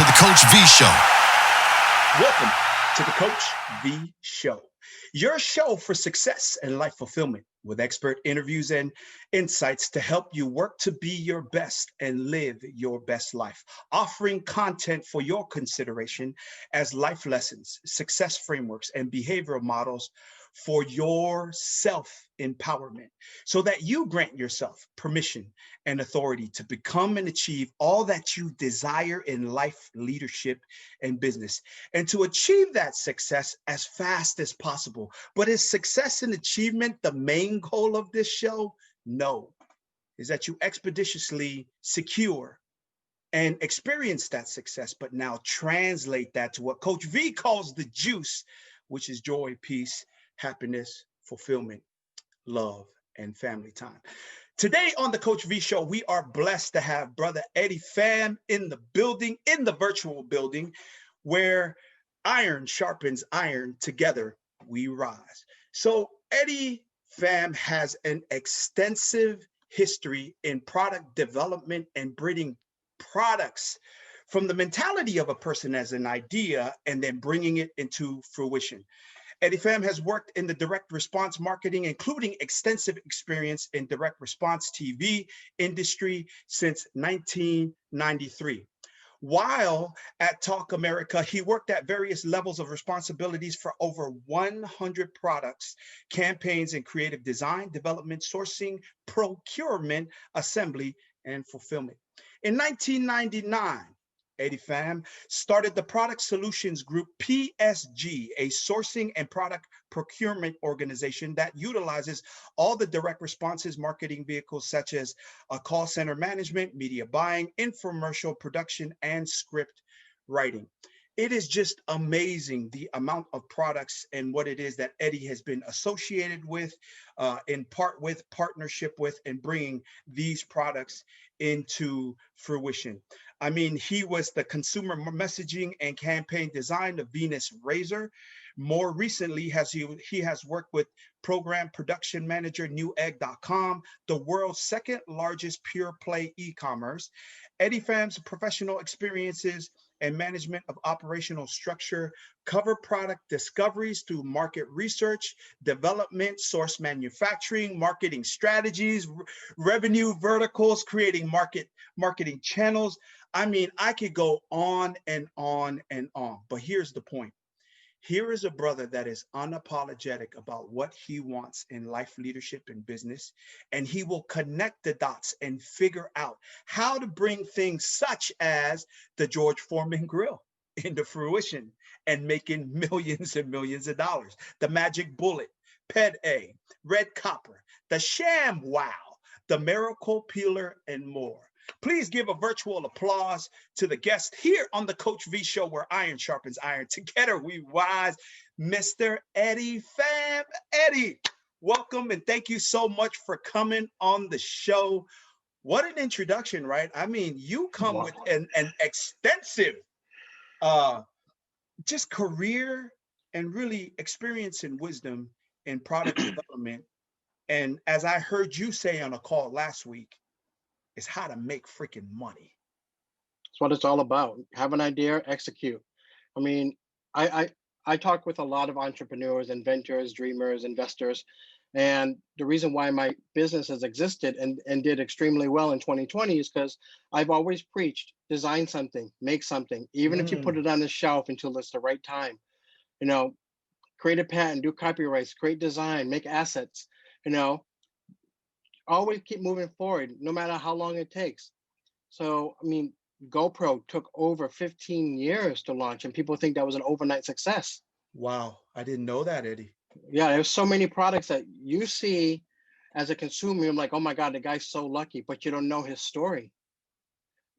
to the Coach V Show. Welcome to the Coach V Show, your show for success and life fulfillment with expert interviews and insights to help you work to be your best and live your best life, offering content for your consideration as life lessons, success frameworks, and behavioral models for your self-empowerment so that you grant yourself permission and authority to become and achieve all that you desire in life, leadership, and business, and to achieve that success as fast as possible. But is success and achievement the main goal of this show? No, is that you expeditiously secure and experience that success, but now translate that to what Coach V calls the juice, which is joy, peace, happiness, fulfillment, love, and family time. Today on the Coach V Show, we are blessed to have brother Eddy Pham in the building, in the virtual building, where iron sharpens iron, together we rise. So Eddy Pham has an extensive history in product development and breeding products from the mentality of a person as an idea and then bringing it into fruition. Eddy Pham has worked in the direct response marketing, including extensive experience in direct response TV industry since 1993. While at Talk America, he worked at various levels of responsibilities for over 100 products, campaigns, and creative design, development, sourcing, procurement, assembly, and fulfillment. In 1999, Eddy Pham started the Product Solutions Group, PSG, a sourcing and product procurement organization that utilizes all the direct responses marketing vehicles such as call center management, media buying, infomercial production, and script writing. It is just amazing the amount of products and what it is that Eddy has been associated with, in part with, partnership with, and bringing these products into fruition. I mean, he was the consumer messaging and campaign design of Venus Razor. More recently, he has worked with program production manager Newegg.com, the world's second largest pure play e-commerce. Eddy Pham's professional experiences and management of operational structure cover product discoveries through market research, development, source manufacturing, marketing strategies, revenue verticals, creating marketing channels. I mean, I could go on and on and on, but here's the point. Here is a brother that is unapologetic about what he wants in life, leadership, and business, and he will connect the dots and figure out how to bring things such as the George Foreman grill into fruition and making millions and millions of dollars. The Magic Bullet, Ped A, Red Copper, the Shamwow, the Miracle Peeler, and more. Please give a virtual applause to the guest here on the Coach V Show, where iron sharpens iron. Together we rise, Mr. Eddy Pham. Eddy, welcome and thank you so much for coming on the show. What an introduction, right? I mean, you come with an extensive just career and really experience and wisdom in product development. And as I heard you say on a call last week, is how to make freaking money. That's what it's all about. Have an idea, execute. I mean, I talk with a lot of entrepreneurs, inventors, dreamers, investors, and the reason why my business has existed and did extremely well in 2020 is because I've always preached, design something, make something, even if you put it on the shelf until it's the right time. You know, create a patent, do copyrights, create design, make assets, you know, always keep moving forward, no matter how long it takes. So, I mean, GoPro took over 15 years to launch, and people think that was an overnight success. Wow, I didn't know that, Eddy. Yeah, there's so many products that you see as a consumer, you're like, oh my God, the guy's so lucky, but you don't know his story.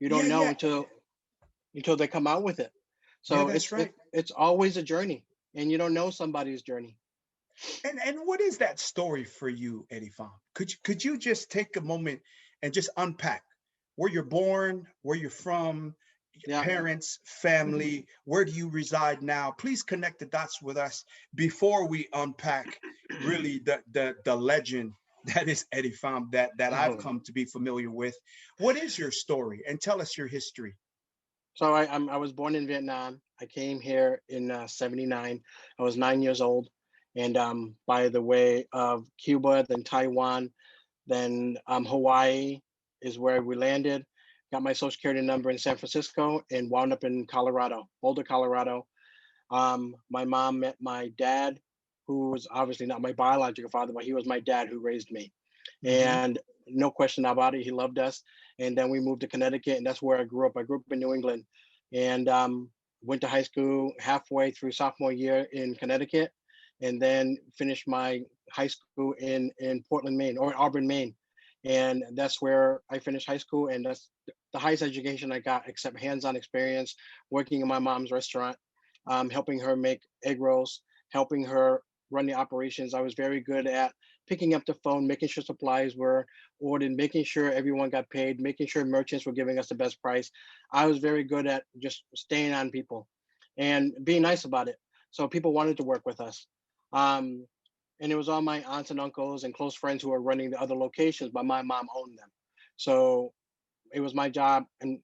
You don't know until they come out with it. So it's always a journey, and you don't know somebody's journey. And what is that story for you, Eddy Pham? Could you just take a moment and just unpack where you're born, where you're from, parents, family, where do you reside now? Please connect the dots with us before we unpack really the legend that is Eddy Pham that I've come to be familiar with. What is your story? And tell us your history. So I was born in Vietnam. I came here in '79. I was 9 years old, and by the way of Cuba, then Taiwan, then Hawaii is where we landed. Got my social security number in San Francisco and wound up in Colorado, Boulder, Colorado. My mom met my dad, who was obviously not my biological father, but he was my dad who raised me. Mm-hmm. And no question about it, he loved us. And then we moved to Connecticut, and that's where I grew up. I grew up in New England, and went to high school halfway through sophomore year in Connecticut, and then finished my high school in Portland, Maine, or Auburn, Maine. And that's where I finished high school, and that's the highest education I got, except hands-on experience working in my mom's restaurant, helping her make egg rolls, helping her run the operations. I was very good at picking up the phone, making sure supplies were ordered, making sure everyone got paid, making sure merchants were giving us the best price. I was very good at just staying on people and being nice about it. So people wanted to work with us. Um, and it was all my aunts and uncles and close friends who were running the other locations, but my mom owned them. So it was my job. And,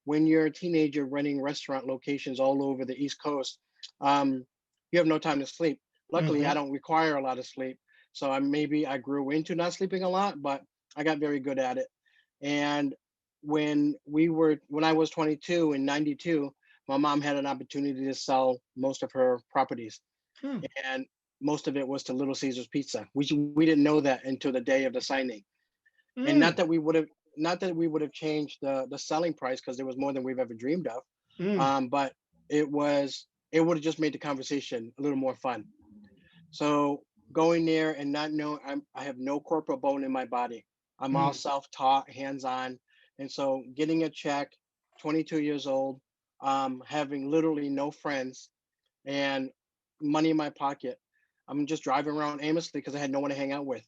when you're a teenager running restaurant locations all over the East Coast, um, you have no time to sleep. Luckily, I Mm-hmm. don't require a lot of sleep. So maybe I grew into not sleeping a lot, but I got very good at it. And when I was 22 in 92, my mom had an opportunity to sell most of her properties, Hmm. and most of it was to Little Caesars Pizza. We didn't know that until the day of the signing. And Mm. not that we would have changed the selling price, because there was more than we've ever dreamed of. Mm. But it would have just made the conversation a little more fun. So going there and not know, I have no corporate bone in my body. I'm all Mm. self-taught, hands-on. And so getting a check, 22 years old, having literally no friends and money in my pocket. I'm just driving around aimlessly because I had no one to hang out with.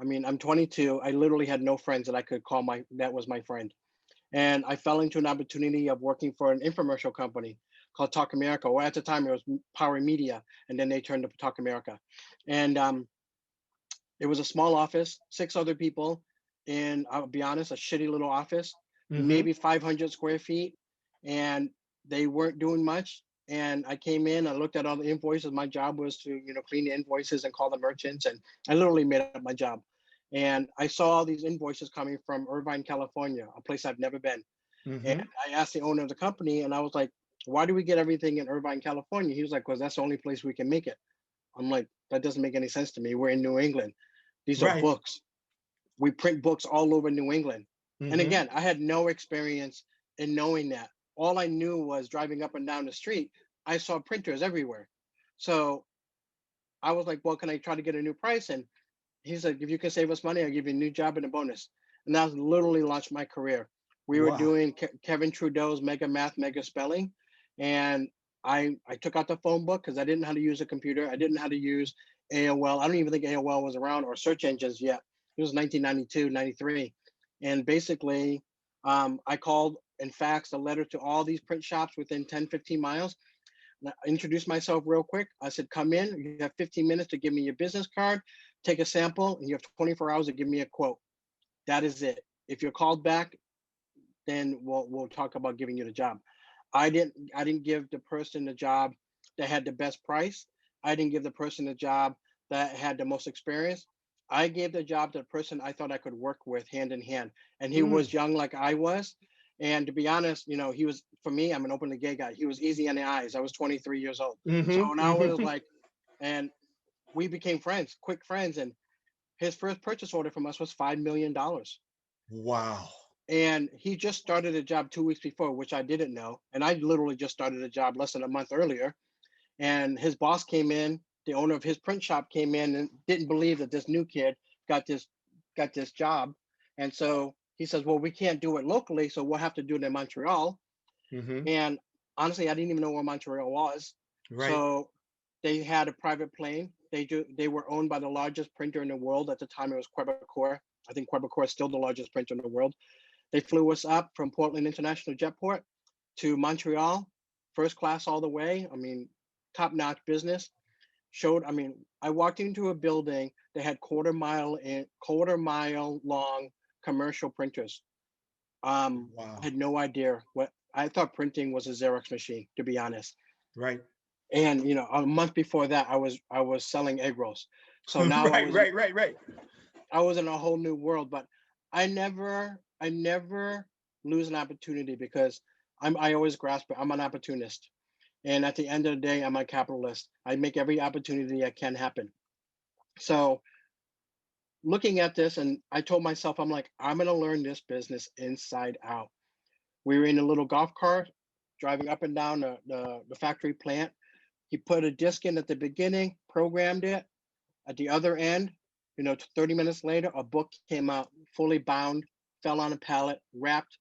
I mean, I'm 22. I literally had no friends that I could call that was my friend. And I fell into an opportunity of working for an infomercial company called Talk America, or at the time it was Power Media, and then they turned to Talk America. And it was a small office, six other people, and I'll be honest, a shitty little office, Mm-hmm. maybe 500 square feet, and they weren't doing much. And I came in, I looked at all the invoices. My job was to, clean the invoices and call the merchants, and I literally made up my job. And I saw all these invoices coming from Irvine, California, a place I've never been. And Mm-hmm. I asked the owner of the company, and I was like, "Why do we get everything in Irvine, California?" He was like, "Because that's the only place we can make it." I'm like, "That doesn't make any sense to me. We're in New England. These are Right. books. We print books all over New England." And Mm-hmm. again, I had no experience in knowing that. All I knew was driving up and down the street, I saw printers everywhere. So I was like, "Well, can I try to get a new price?" And he's like, "If you can save us money, I'll give you a new job and a bonus." And that literally launched my career. We were Wow. doing Kevin Trudeau's Mega Math, Mega Spelling. And I took out the phone book because I didn't know how to use a computer. I didn't know how to use AOL. I don't even think AOL was around, or search engines yet. It was 1992, 93. And basically, I called and faxed a letter to all these print shops within 10, 15 miles. I introduced myself real quick. I said, "Come in. You have 15 minutes to give me your business card, take a sample, and you have 24 hours to give me a quote. That is it. If you're called back, then we'll talk about giving you the job." I didn't give the person the job that had the best price. I didn't give the person the job that had the most experience. I gave the job to the person I thought I could work with hand in hand. And he Mm. was young like I was. And to be honest, he was, for me, I'm an openly gay guy. He was easy on the eyes. I was 23 years old. So Mm-hmm. now it was Mm-hmm. like, and we became friends, quick friends. And his first purchase order from us was $5 million. Wow. And he just started a job 2 weeks before, which I didn't know. And I literally just started a job less than a month earlier. And his boss came in, the owner of his print shop came in and didn't believe that this new kid got this got this job. And so he says, "Well, we can't do it locally, so we'll have to do it in Montreal." Mm-hmm. And honestly, I didn't even know where Montreal was. Right. So they had a private plane. They were owned by the largest printer in the world at the time. It was Quebecor. I think Quebecor is still the largest printer in the world. They flew us up from Portland International Jetport to Montreal, first class all the way. I mean, top notch business. I walked into a building that had quarter mile long commercial printers. Wow. Had no idea what. I thought printing was a Xerox machine, to be honest. Right. And a month before that, I was selling egg rolls. So now Right, right, right, right. I was in a whole new world. But I never lose an opportunity because I always grasp it. I'm an opportunist. And at the end of the day, I'm a capitalist. I make every opportunity I can happen. So looking at this, and I told myself, I'm like, I'm gonna learn this business inside out. We were in a little golf cart driving up and down the factory plant. He put a disc in at the beginning, programmed it. At the other end, 30 minutes later, a book came out fully bound, fell on a pallet, wrapped.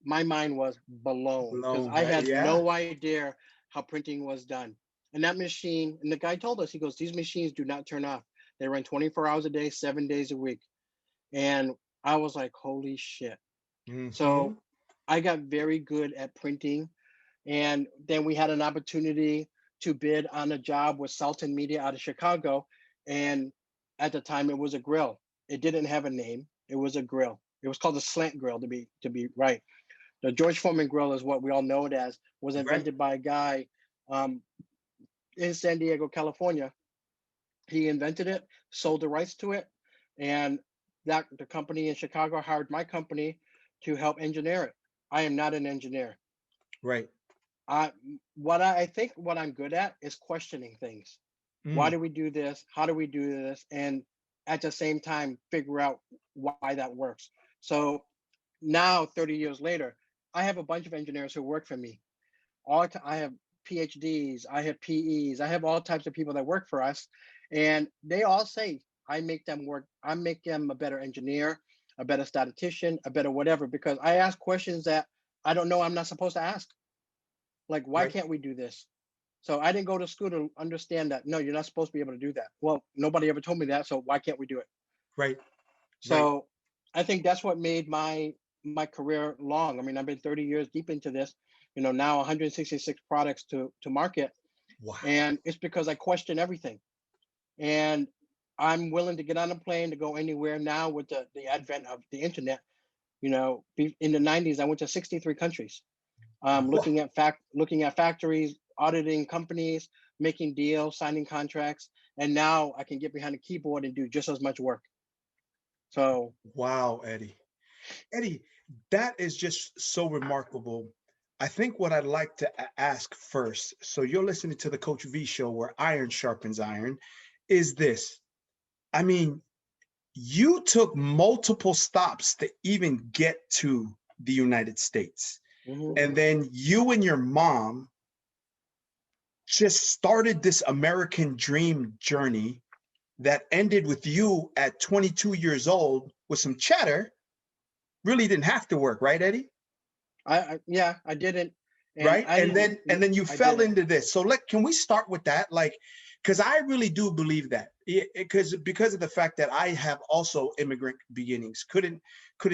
My mind was blown because No, I had yeah. no idea how printing was done. And that machine, and the guy told us, he goes, these machines do not turn off. They run 24 hours a day, 7 days a week. And I was like, holy shit. Hmm. So I got very good at printing. And then we had an opportunity to bid on a job with Sultan Media out of Chicago. And at the time, it was a grill. It didn't have a name. It was a grill. It was called a slant grill, to be right. The George Foreman grill is what we all know it as. Was Right. invented by a guy um, in San Diego, California. He invented it, sold the rights to it, and that the company in Chicago hired my company to help engineer it. I am not an engineer. Right. I I think what I'm good at is questioning things. Why Mm. do we do this? How do we do this? And at the same time, figure out why that works. So now, 30 years later, I have a bunch of engineers who work for me. I have PhDs, I have PEs, I have all types of people that work for us, and they all say I make them work. I make them a better engineer, a better statistician, a better whatever, because I ask questions that I don't know I'm not supposed to ask. Like, why Right. can't we do this? So I didn't go to school to understand that. No, you're not supposed to be able to do that. Well, nobody ever told me that, so why can't we do it? Right. Right. So I think that's what made my career long. I mean, I've been 30 years deep into this. Now 166 products to market, Wow. and it's because I question everything. And I'm willing to get on a plane to go anywhere now with the advent of the internet. In the 90s, I went to 63 countries, Wow. looking at factories, auditing companies, making deals, signing contracts, and now I can get behind a keyboard and do just as much work. So Wow, Eddie. Eddie, that is just so remarkable. I think what I'd like to ask first, so you're listening to the Coach V show where iron sharpens iron, is this. I mean, you took multiple stops to even get to the United States. mhm. And then you and your mom just started this American dream journey that ended with you at 22 years old with some cheddar. Really didn't have to work, right, Eddie? Yeah, I didn't, and Right. I didn't. And then you I fell didn't. into this. So can we start with that? Like, because I really do believe that. Because of the fact that I have also immigrant beginnings, couldn't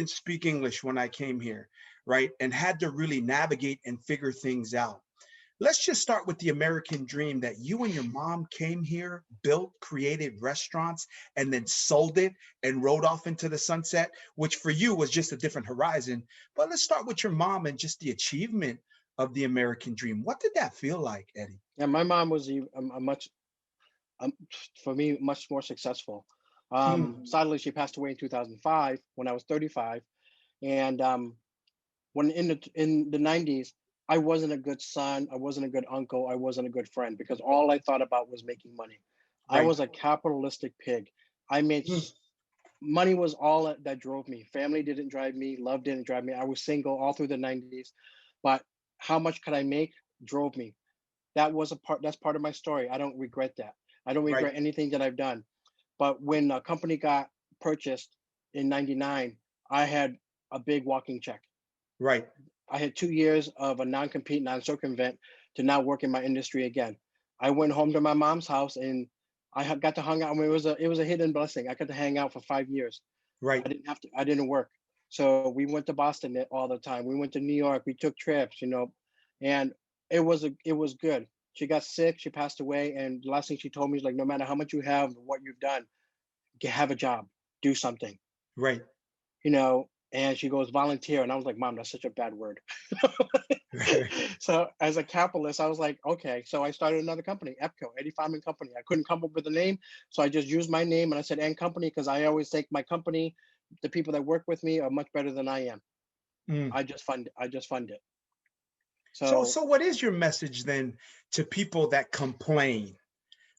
speak English when I came here, right? And had to really navigate and figure things out. Let's just start with the American dream that you and your mom came here, built, created restaurants, and then sold it and rode off into the sunset, which for you was just a different horizon. But let's start with your mom and just the achievement of the American dream. What did that feel like, Eddie? And my mom was a much, um, for me, much more successful. Mm, Sadly, she passed away in 2005 when I was 35, and when in the 90s, I wasn't a good son, I wasn't a good uncle, I wasn't a good friend because all I thought about was making money. I right. was a capitalistic pig. I made Mm, money was all that drove me. Family didn't drive me, love didn't drive me. I was single all through the 90s, but how much could I make drove me. That's part of my story. I don't regret that. I don't right. regret anything that I've done. But when a company got purchased in 99, I had a big walking check. Right. I had 2 years of a non-compete, non-circumvent to now work in my industry again. I went home to my mom's house and got to hang out. I mean, it was a hidden blessing. I got to hang out for 5 years. Right. I didn't have to. I didn't work. So we went to Boston all the time. We went to New York. We took trips, and it was good. She got sick. She passed away, and the last thing she told me is like, no matter how much you have, what you've done, have a job, do something. Right. You know, And she goes, volunteer. And I was like, Mom, that's such a bad word. So as a capitalist, I was like, okay. So I started another company, EPCO, Eddy Pham Company. I couldn't come up with a name. So I just used my name and I said, and company, because I always think my company, the people that work with me are much better than I am. Mm. I just fund it. So, So so what is your message then to people that complain,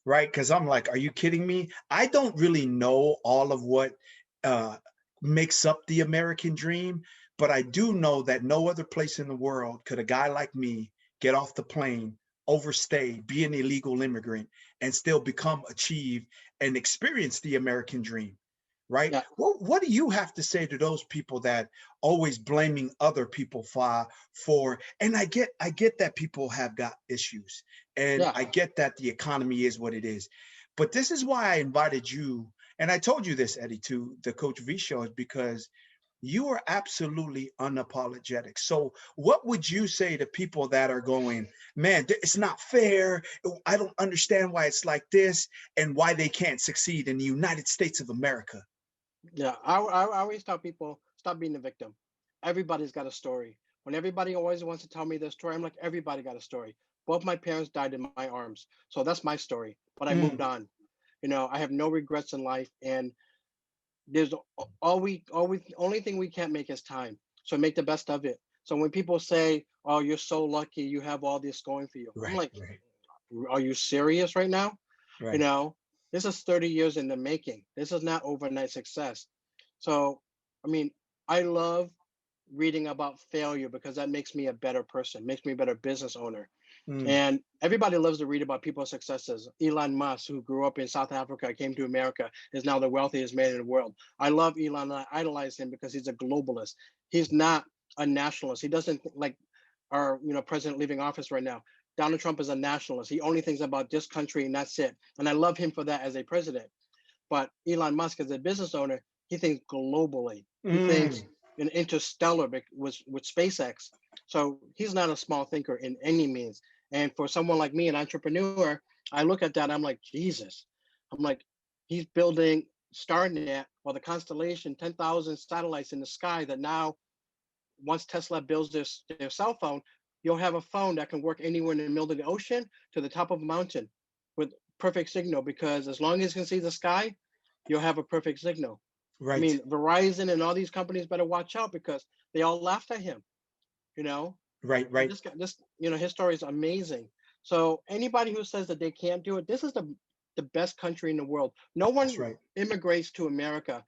right? Because I'm like, are you kidding me? I don't really know all of what uh, makes up the American dream, but I do know that no other place in the world could a guy like me get off the plane, overstay, be an illegal immigrant, and still become, achieve, and experience the American dream, right? yeah, What do you have to say to those people that always blaming other people for, and I get that people have got issues, and yeah, I get that the economy is what it is, but this is why I invited you, and I told you this, Eddy, to the Coach V show, is because you are absolutely unapologetic. So, what would you say to people that are going, man, it's not fair. I don't understand why it's like this and why they can't succeed in the United States of America? yeah. I always tell people, stop being the victim. Everybody's got a story. When everybody always wants to tell me their story, I'm like, everybody got a story. Both my parents died in my arms. So that's my story. But I moved Mm, on. I have no regrets in life. And there's only thing we can't make is time. So make the best of it. So when people say, oh, you're so lucky, you have all this going for you, I'm right, like, right, are you serious right now? you right. know this is 30 years in the making. This is not overnight success. So I mean, I love reading about failure because that makes me a better person, makes me a better business owner. Mm, And everybody loves to read about people's successes. Elon Musk, who grew up in South Africa, came to America, is now the wealthiest man in the world. I love Elon. I idolize him because he's a globalist. He's not a nationalist. He doesn't like our president leaving office right now. Donald Trump is a nationalist. He only thinks about this country and that's it. And I love him for that as a president. But Elon Musk, as a business owner, he thinks globally. He thinks mm, in interstellar with SpaceX. So he's not a small thinker in any means. And for someone like me, an entrepreneur, I look at that, I'm like, Jesus. I'm like, he's building StarNet or the constellation, 10,000 satellites in the sky that now, once Tesla builds their cell phone, you'll have a phone that can work anywhere in the middle of the ocean to the top of a mountain with perfect signal, because as long as you can see the sky, you'll have a perfect signal. I right, mean, Verizon and all these companies better watch out because they all laughed at him, you know. right, And right. his story is amazing. So anybody who says that they can't do it, this is the best country in the world. No That's one right. immigrates to America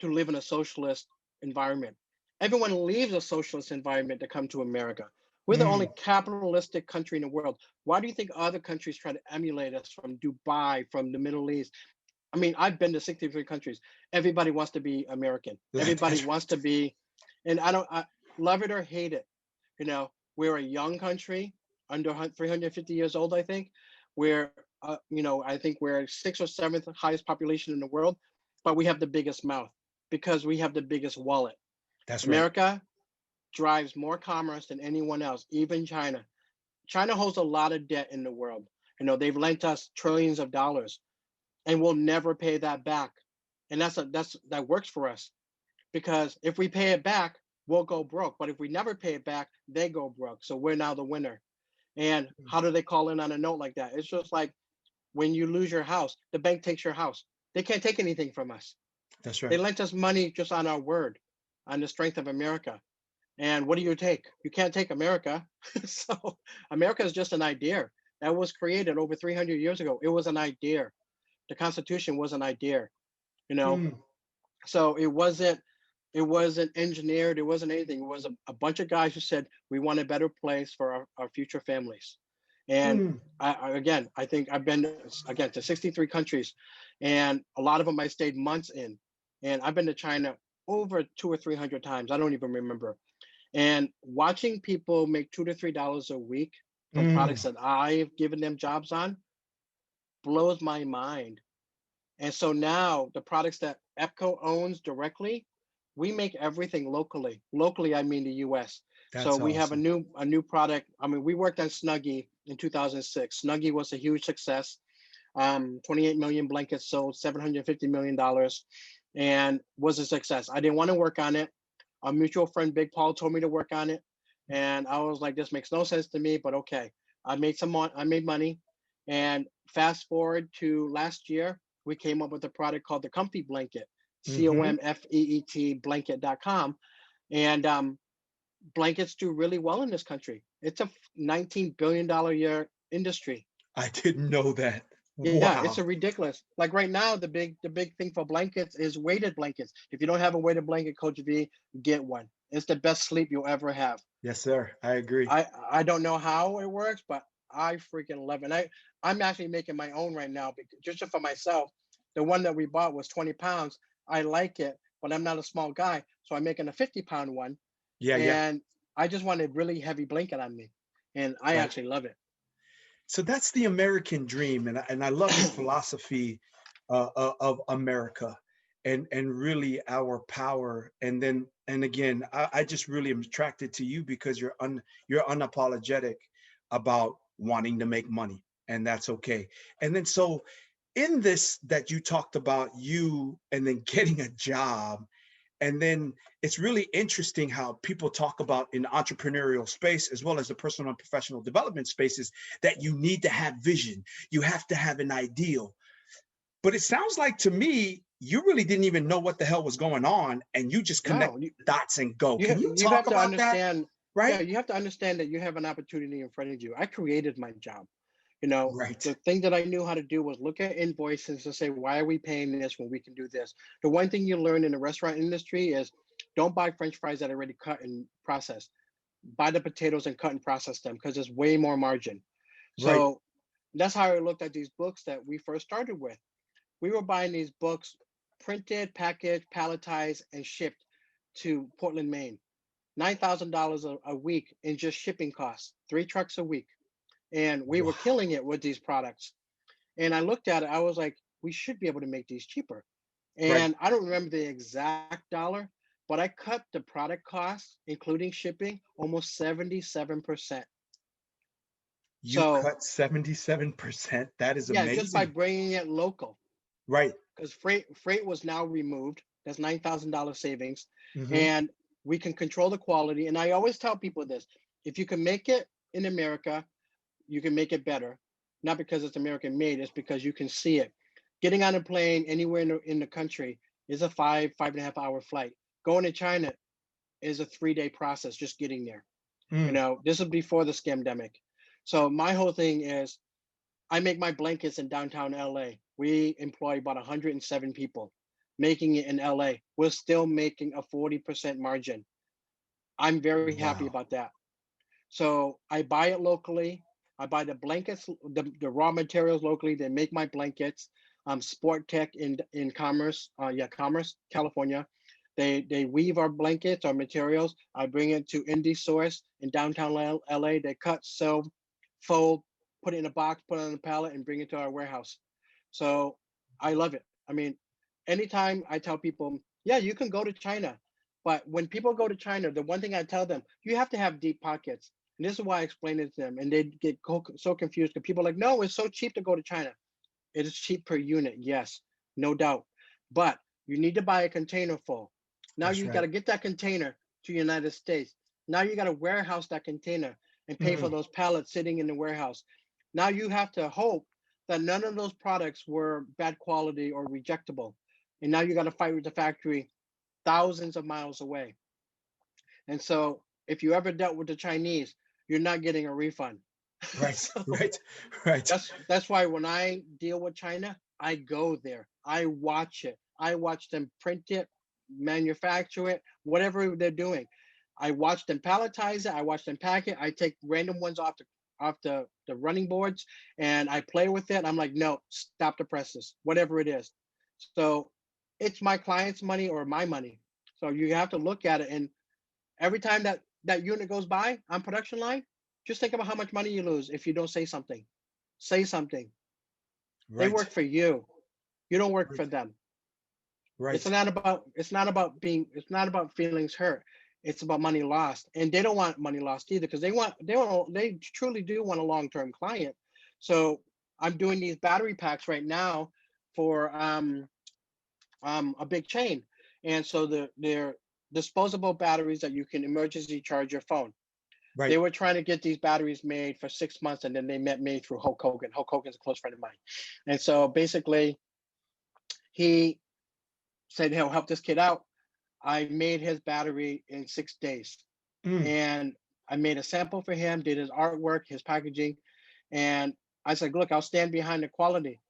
to live in a socialist environment. Everyone leaves a socialist environment to come to America. We're the only Mm, capitalistic country in the world. Why do you think other countries try to emulate us, from Dubai, from the Middle East? I mean, I've been to 63 countries. Everybody wants to be American. Everybody that's wants to be, and I love it or hate it. We're a young country, under 350 years old, I think. I think we're sixth or seventh highest population in the world, but we have the biggest mouth because we have the biggest wallet. that's right. America drives more commerce than anyone else, even China. China holds a lot of debt in the world. They've lent us trillions of dollars, and we'll never pay that back. And that works for us, because if we pay it back, we'll go broke. But if we never pay it back, they go broke. So we're now the winner. And how do they call in on a note like that? It's just like when you lose your house, the bank takes your house. They can't take anything from us. That's They right. lent us money just on our word, on the strength of America. And what do you take? You can't take America. So America is just an idea that was created over 300 years ago. It was an idea. The Constitution was an idea, you know. Mm, So it wasn't engineered. It wasn't anything. It was a bunch of guys who said we want a better place for our future families. And mm, again, I think I've been again to 63 countries, and a lot of them I stayed months in. And I've been to China over 200 or 300 times. I don't even remember. And watching people make $2 to $3 a week from mm. products that I've given them jobs on blows my mind. And so now the products that EPCO owns directly, we make everything locally. Locally, I mean the US. So That's we have a awesome. new product. I mean, we worked on Snuggie in 2006. Snuggie was a huge success. 28 million blankets sold, $750 million, and was a success. I didn't want to work on it. A mutual friend, Big Paul, told me to work on it, and I was like, this makes no sense to me, but okay. I made money, and fast forward to last year, we came up with a product called the Comfy Blanket, Hmm. COMFEET blanket.com, and blankets do really well in this country. It's a $19 billion a year industry. I didn't know that. Yeah, it's Wow. a ridiculous. Like right now, the big thing for blankets is weighted blankets. If you don't have a weighted blanket, Coach V, get one. It's the best sleep you'll ever have. Yes, sir. I agree. I don't know how it works, but I freaking love it. And I'm actually making my own right now because just for myself. The one that we bought was 20 pounds. I like it, but I'm not a small guy, so I'm making a 50-pound one. Yeah, yeah. And I just want a really heavy blanket on me, and I Right. actually love it. So that's the American dream, and I love the philosophy of America, and really our power. And again, I just really am attracted to you because you're unapologetic about wanting to make money, and that's okay. And then so in this that you talked about you and then getting a job, and then it's really interesting how people talk about in the entrepreneurial space as well as the personal and professional development spaces that you need to have vision. You have to have an ideal. But it sounds like to me, you really didn't even know what the hell was going on and you just connect No, you dots and go. you Can you you talk have to about that? understand. Yeah, Right? you have to understand that you have an opportunity in front of you. I created my job. You know, Right. the thing that I knew how to do was look at invoices and say, why are we paying this when we can do this? The one thing you learn in the restaurant industry is don't buy French fries that are already cut and processed. Buy the potatoes and cut and process them because there's way more margin. Right. So that's how I looked at these books that we first started with. We were buying these books printed, packaged, palletized, and shipped to Portland, Maine. $9,000 a week in just shipping costs, 3 trucks a week. And we were Wow. killing it with these products. And I looked at it, I was like, we should be able to make these cheaper. Right. And I don't remember the exact dollar, but I cut the product costs, including shipping, almost 77%. You So, cut 77%. That is yeah, just by amazing. bringing it local, Right. because freight was now removed. That's $9,000 savings, Hmm. and we can control the quality. And I always tell people this: if you can make it in America, you can make it better. Not because it's American made, it's because you can see it. Getting on a plane anywhere in the country is a 5.5 hour flight. Going to China is a 3 day process just getting there. You Mm. know, this is before the scamdemic. So my whole thing is I make my blankets in downtown LA. We employ about 107 people making it in LA. We're still making a 40% margin. I'm very happy Wow. about that. So I buy it locally. I buy the blankets, the raw materials locally. They make my blankets. Sport Tech in Commerce, Commerce, California. They weave our blankets, our materials. I bring it to Indie Source in downtown LA. They cut, sew, fold, put it in a box, put it on a pallet, and bring it to our warehouse. So I love it. I mean, anytime I tell people, yeah, you can go to China, but when people go to China, the one thing I tell them, you have to have deep pockets. And this is why I explain it to them. And they get so confused because people are like, no, it's so cheap to go to China. It is cheap per unit, yes, no doubt. But you need to buy a container full. Now That's you got right. to get that container to the United States. Now you got to warehouse that container and pay for Mm. those pallets sitting in the warehouse. Now you have to hope that none of those products were bad quality or rejectable. And now you got to fight with the factory thousands of miles away. And so if you ever dealt with the Chinese, you're not getting a refund. Right. So Right. Right. that's why when I deal with China, I go there. I watch it. I watch them print it, manufacture it, whatever they're doing. I watch them palletize it. I watch them pack it. I take random ones off the running boards and I play with it. I'm like, no, stop the presses, whatever it is. So it's my client's money or my money. So you have to look at it, and every time that unit goes by on production line, just think about how much money you lose if you don't say something. Say something. They Right. work for you. You don't work for Right. them. It's Right. not about it's not about feelings hurt. It's about money lost. And they don't want money lost either because they truly do want a long-term client. So I'm doing these battery packs right now for a big chain. And so disposable batteries that you can emergency charge your phone. Right. They were trying to get these batteries made for 6 months, and then they met me through Hulk Hogan. Hulk Hogan's a close friend of mine. And so basically, he said he'll help this kid out. I made his battery in 6 days. Mm. And I made a sample for him, did his artwork, his packaging. And I said, look, I'll stand behind the quality.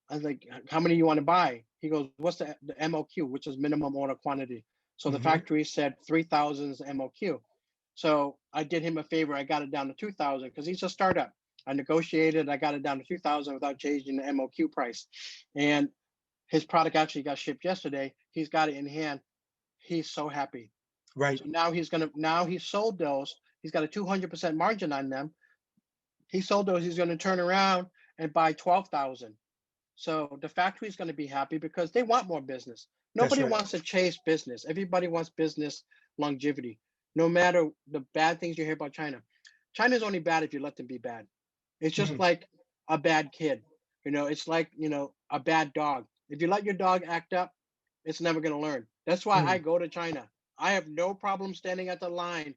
I was like, how many you want to buy? He goes, what's the MOQ, which is minimum order quantity. So the Hmm. factory said 3,000 is MOQ. So I did him a favor. I got it down to 2,000 because he's a startup. I negotiated. I got it down to 2,000 without changing the MOQ price. And his product actually got shipped yesterday. He's got it in hand. He's so happy. Right. So now he's sold those. He's got a 200% margin on them. He sold those. He's going to turn around and buy 12,000. So the factory is going to be happy because they want more business. That's Nobody right. wants to chase business. Everybody wants business longevity. No matter the bad things you hear about China. China's only bad if you let them be bad. It's just Mm. like a bad kid. It's like, a bad dog. If you let your dog act up, it's never going to learn. That's why I Mm. go to China. I have no problem standing at the line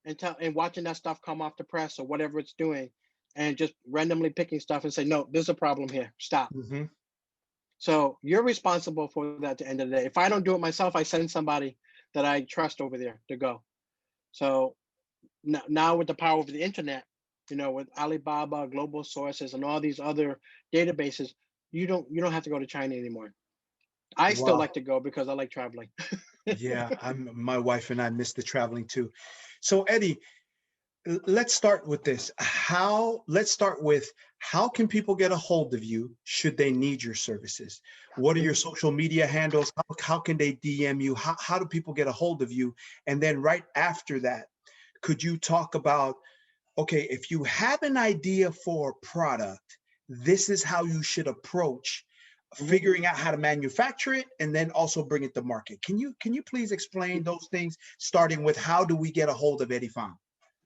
and watching that stuff come off the press or whatever it's doing, and just randomly picking stuff and say, no, there's a problem here. Stop. Hmm. So you're responsible for that at the end of the day. If I don't do it myself, I send somebody that I trust over there to go. So now with the power of the internet, with Alibaba, global sources, and all these other databases, you don't have to go to China anymore. I still Wow. like to go because I like traveling. Yeah, my wife and I miss the traveling too. So Eddie, let's start with this. Let's start with how can people get a hold of you should they need your services? What are your social media handles? How can they DM you? How do people get a hold of you? And then right after that, could you talk about, okay, if you have an idea for a product, this is how you should approach Mhm. figuring out how to manufacture it and then also bring it to market. Can you please explain those things, starting with how do we get a hold of Eddy Pham?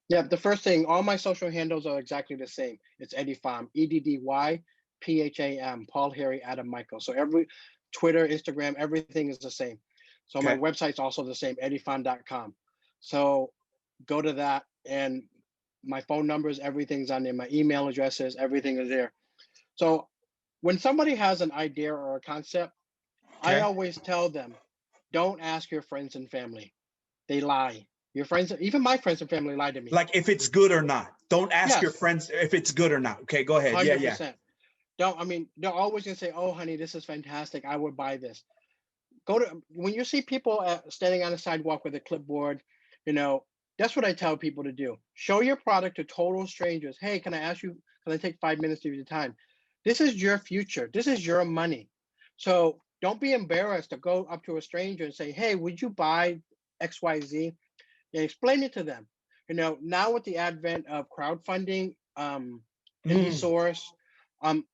Yeah, the first thing, all my social handles are exactly the same. It's Eddy Pham, EDDYPHAM, Paul, Harry, Adam, Michael. So every Twitter, Instagram, everything is the same. So my Okay. website's also the same, eddypham.com. So go to that, and my phone numbers, everything's on there. My email addresses, everything is there. So when somebody has an idea or a concept, I Okay. always tell them, don't ask your friends and family. They lie. Your friends, even my friends and family, lie to me. Like if it's good or not. Don't ask your Yes, friends if it's good or not. Okay, go ahead. Yeah, yeah. 100%. Don't, I mean, they're always gonna say, "Oh, honey, this is fantastic. I would buy this." Go to When you see people standing on the sidewalk with a clipboard, you know, that's what I tell people to do. Show your product to total strangers. Hey, can I ask you? Can I take 5 minutes of your time? This is your future. This is your money. So don't be embarrassed to go up to a stranger and say, "Hey, would you buy XYZ?" And explain it to them. Now with the advent of crowdfunding, indie Mm. source, um,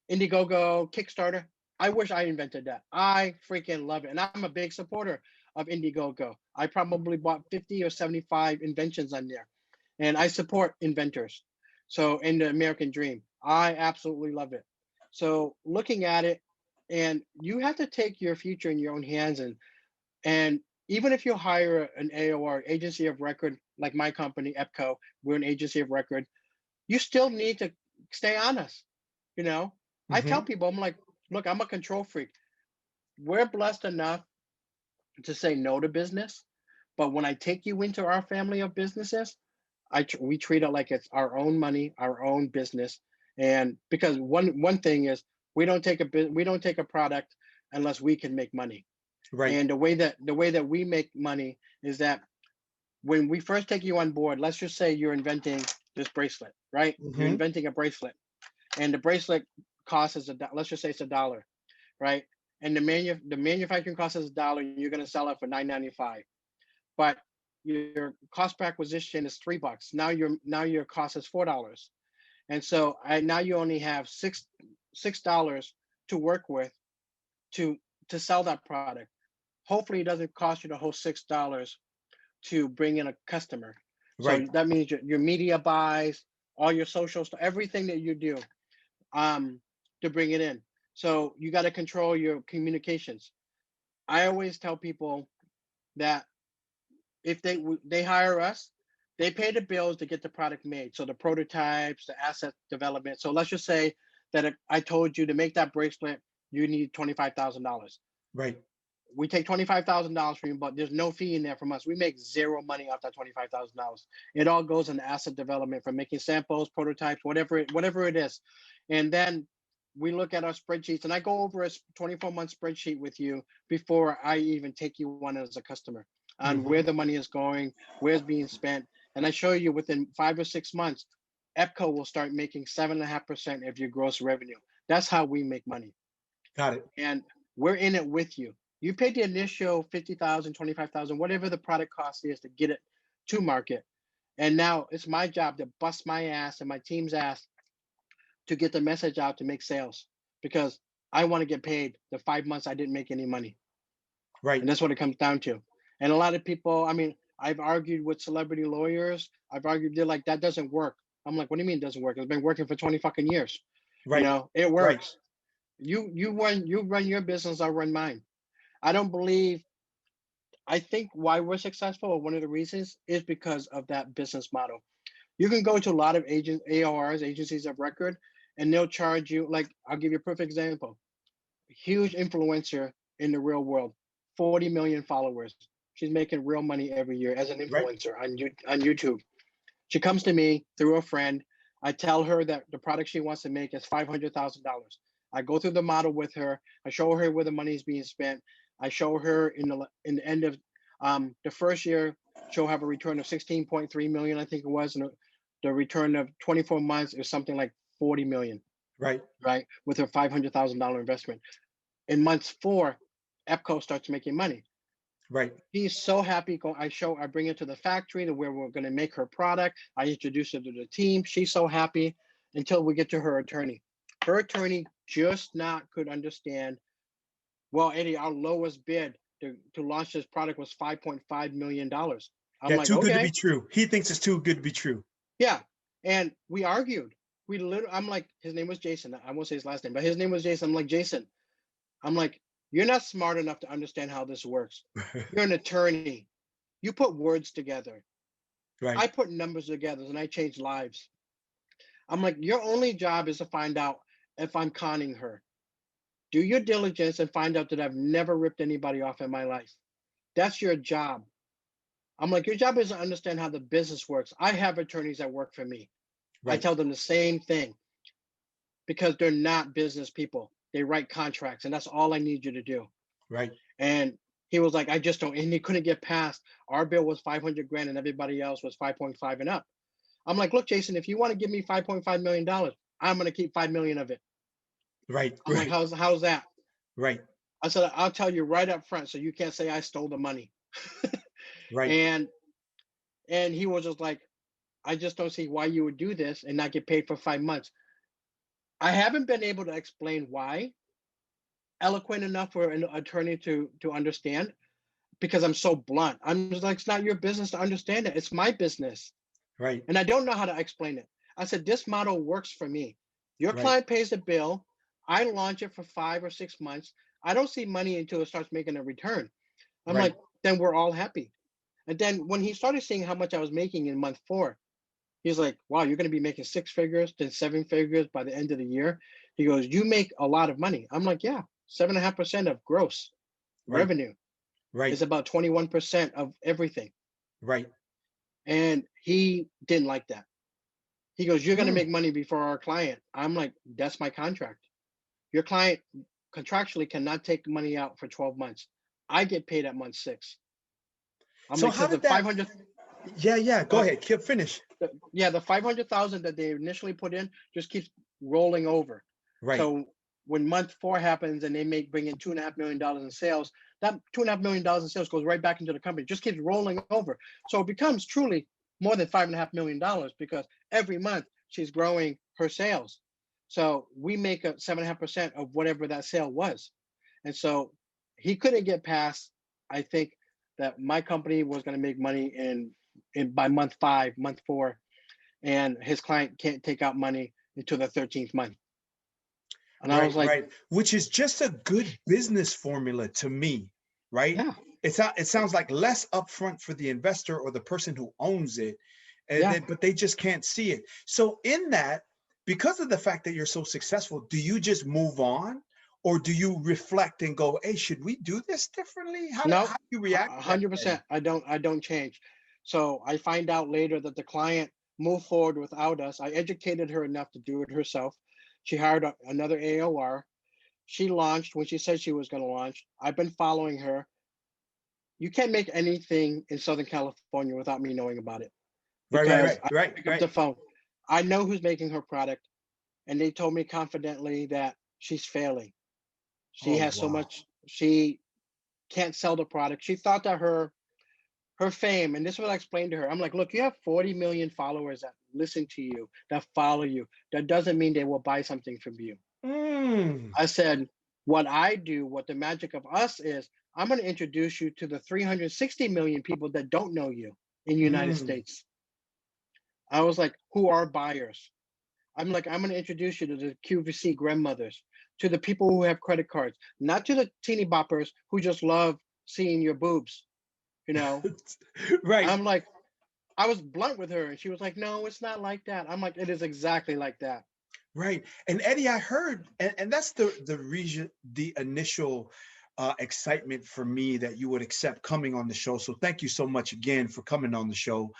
Indiegogo, Kickstarter. I wish I invented that. I freaking love it. And I'm a big supporter of Indiegogo. I probably bought 50 or 75 inventions on there. And I support inventors. So in the American dream, I absolutely love it. So looking at it, and you have to take your future in your own hands, and even if you hire an AOR, agency of record, like my company, EPCO, we're an agency of record, you still need to stay honest. You know, I tell Mm-hmm. people, I'm like, look, I'm a control freak. We're blessed enough to say no to business, but when I take you into our family of businesses, we treat it like it's our own money, our own business, and because one thing is we don't take a product unless we can make money. Right. And the way that we make money is that when we first take you on board, let's just say you're inventing this bracelet, right? You're Mm-hmm. inventing a bracelet, and the bracelet cost is let's just say it's $1, right? And the manufacturing cost is $1, and you're going to sell it for 9.95. But your cost per acquisition is $3. Now your cost is $4, and so now you only have six dollars to work with to sell that product. Hopefully, it doesn't cost you the whole $6 to bring in a customer. So Right. that means your media buys, all your social stuff, everything that you do, um, to bring it in. So you got to control your communications. I always tell people, that if they hire us, they pay the bills to get the product made. So the prototypes, the asset development. So let's just say that I told you to make that bracelet, you need $25,000. Right. We take $25,000 from you, but there's no fee in there from us. We make zero money off that $25,000. It all goes in asset development, from making samples, prototypes, whatever it is. And then we look at our spreadsheets, and I go over a 24-month spreadsheet with you before I even take you on as a customer, on where the money is going, where it's being spent. And I show you within 5 or 6 months, EPCO will start making 7.5% of your gross revenue. That's how we make money. Got it. And we're in it with you. You paid the initial 50,000, 25,000, whatever the product cost is to get it to market. And now it's my job to bust my ass and my team's ass to get the message out to make sales, because I want to get paid the 5 months I didn't make any money. Right. And that's what it comes down to. And a lot of people, I mean, I've argued with celebrity lawyers. I've argued, they're like, that doesn't work. I'm like, what do you mean it doesn't work? It's been working for 20 fucking years. Right. You know, it Right. works. You run your business, I'll run mine. I think why we're successful, or one of the reasons, is because of that business model. You can go to a lot of AORs, agencies of record, and they'll charge you, like, I'll give you a perfect example. Huge influencer in the real world, 40 million followers. She's making real money every year as an influencer on YouTube. She comes to me through a friend. I tell her that the product she wants to make is $500,000. I go through the model with her. I show her where the money is being spent. I show her in the end of the first year, she'll have a return of 16.3 million, I think it was, and the return of 24 months is something like 40 million. Right. Right, with her $500,000 investment. In month 4, EPCO starts making money. Right. She's so happy. I bring her to the factory to where we're going to make her product. I introduce her to the team. She's so happy until we get to her attorney. Her attorney just not could understand. Well, Eddie, our lowest bid to launch this product was $5.5 million. I'm like, too good to okay. be true. He thinks it's too good to be true. Yeah. And we argued. I'm like, his name was Jason. I won't say his last name, but his name was Jason. I'm like, Jason, you're not smart enough to understand how this works. You're an attorney. You put words together. Right. I put numbers together, and I change lives. I'm like, your only job is to find out if I'm conning her. Do your diligence and find out that I've never ripped anybody off in my life. That's your job. I'm like, your job is to understand how the business works. I have attorneys that work for me. Right. I tell them the same thing, because they're not business people. They write contracts, and that's all I need you to do. Right. And he was like, I just don't, and he couldn't get past. Our bill was 500 grand and everybody else was 5.5 and up. I'm like, look, Jason, if you want to give me $5.5 million, I'm going to keep 5 million of it. Right. I'm like, how's that? Right. I said, I'll tell you right up front, so you can't say I stole the money. Right. And he was just like, I just don't see why you would do this and not get paid for 5 months. I haven't been able to explain why, eloquent enough for an attorney to understand, because I'm so blunt. I'm just like, it's not your business to understand it. It's my business. Right. And I don't know how to explain it. I said, this model works for me. Your client pays the bill. I launch it for 5 or 6 months. I don't see money until it starts making a return. I'm like, then we're all happy. And then when he started seeing how much I was making in month 4, he's like, wow, you're going to be making 6 figures, then 7 figures by the end of the year. He goes, you make a lot of money. I'm like, yeah, 7.5% of gross revenue. Right. It's about 21% of everything. Right. And he didn't like that. He goes, you're going to make money before our client. I'm like, that's my contract. Your client contractually cannot take money out for 12 months. I get paid at month 6. I'm so like, how did the that? 500. Yeah. Go ahead. Finish. The 500,000 that they initially put in just keeps rolling over. Right. So when month 4 happens and they bring in $2.5 million in sales, that $2.5 million in sales goes right back into the company. It just keeps rolling over. So it becomes truly more than $5.5 million, because every month she's growing her sales. So we make up 7.5% of whatever that sale was. And so he couldn't get past, I think, that my company was going to make money in by month 5, month 4, and his client can't take out money until the 13th month. And I was like, which is just a good business formula to me, right? Yeah. it sounds like less upfront for the investor or the person who owns it, and Yeah. then, but they just can't see it. So in that, because of the fact that you're so successful, do you just move on, or do you reflect and go, "Hey, should we do this differently?" No, How do you react to that, Eddie? 100%. I don't change. So I find out later that the client moved forward without us. I educated her enough to do it herself. She hired another AOR. She launched when she said she was going to launch. I've been following her. You can't make anything in Southern California without me knowing about it Right, right, because right, I right, pick up right. the phone. I know who's making her product, and they told me confidently that she's failing. She Oh has so wow. much, she can't sell the product. She thought that her fame, and this is what I explained to her. I'm like, look, you have 40 million followers that listen to you, that follow you. That doesn't mean they will buy something from you. Mm, I said, what I do, what the magic of us is, I'm going to introduce you to the 360 million people that don't know you in the United mm. States. I was like, who are buyers? I'm like, I'm going to introduce you to the QVC grandmothers, to the people who have credit cards, not to the teeny boppers who just love seeing your boobs. You know, Right, I'm like, I was blunt with her and she was like, no, it's not like that. I'm like, it is exactly like that. right. And Eddie, I heard, and that's the reason, the initial excitement for me that you would accept coming on the show. So thank you so much again for coming on the show.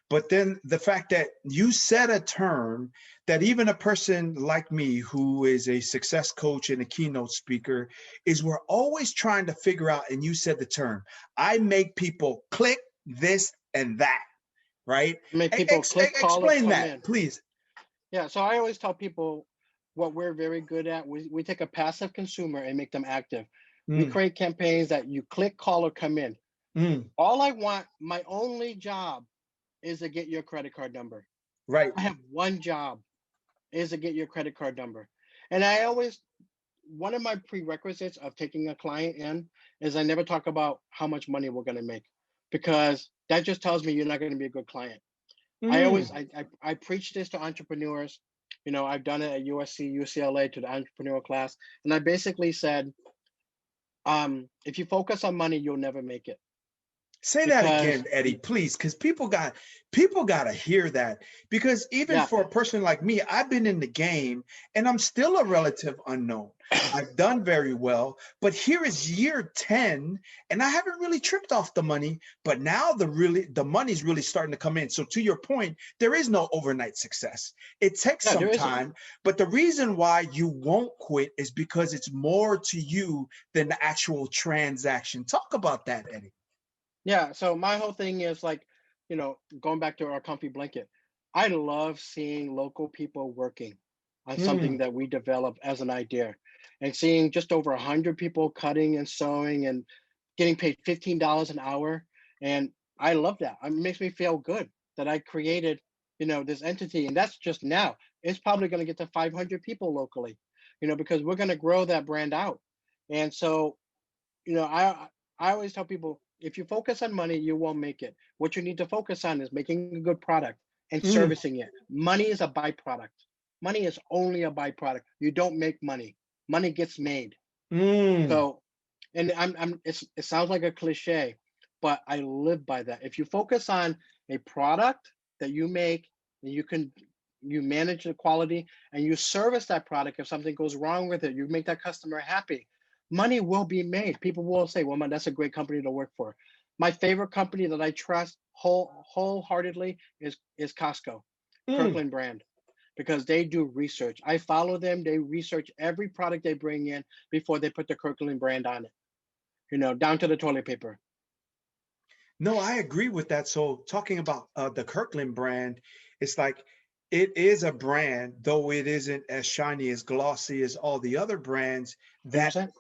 But then the fact that you said a term that even a person like me, who is a success coach and a keynote speaker, is we're always trying to figure out, and you said the term, I make people click this and that, right? I make people click, call, or Explain come that, in. please. Yeah. So I always tell people what we're very good at. We take a passive consumer and make them active. We Mm, create campaigns that you click, call, or come in. mm, All I want, my only job is to get your credit card number. right. I have one job is to get your credit card number. And I always, one of my prerequisites of taking a client in is I never talk about how much money we're going to make because that just tells me you're not going to be a good client. I always, Mm, I preach this to entrepreneurs. You know, I've done it at USC, UCLA to the entrepreneurial class. And I basically said, if you focus on money, you'll never make it say that because, again, Eddie, please, because people got to hear that. Because even yeah, for a person like me, I've been in the game and I'm still a relative unknown. I've done very well, but here is year 10 and I haven't really tripped off the money, but now the money's really starting to come in. So to your point, there is no overnight success. It takes yeah, some there isn't. time, but the reason why you won't quit is because it's more to you than the actual transaction. Talk about that, Eddie. Yeah, so my whole thing is like, going back to our comfy blanket. I love seeing local people working on something Mm, that we develop as an idea and seeing just over 100 people cutting and sewing and getting paid $15 an hour. And I love that. It makes me feel good that I created, this entity. And that's just now. It's probably going to get to 500 people locally, because we're going to grow that brand out. And so you know, I always tell people if you focus on money, you won't make it. What you need to focus on is making a good product and mm, servicing it. Money is a byproduct. Money is only a byproduct. You don't make money. Money gets made. mm, So, and it sounds like a cliche, but I live by that. If you focus on a product that you make, and you manage the quality and you service that product. If something goes wrong with it, you make that customer happy. Money will be made. People will say, "Well, man, that's a great company to work for." My favorite company that I trust wholeheartedly is Costco, mm. Kirkland brand, because they do research. I follow them. They research every product they bring in before they put the Kirkland brand on it. Down to the toilet paper. No, I agree with that. So talking about the Kirkland brand, it's like it is a brand, though it isn't as shiny, as glossy as all the other brands, that 100%.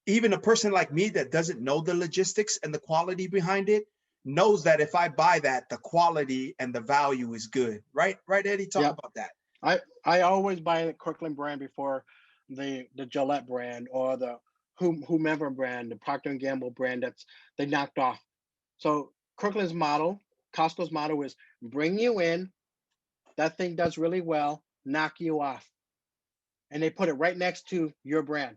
even a person like me that doesn't know the logistics and the quality behind it knows that if I buy that, the quality and the value is good. Right? Right, Eddie? Talk Yep. about that. I always buy the Kirkland brand before the Gillette brand or the whomever brand, the Procter and Gamble brand that's they knocked off. So Kirkland's model, Costco's model is bring you in, that thing does really well, knock you off. And they put it right next to your brand,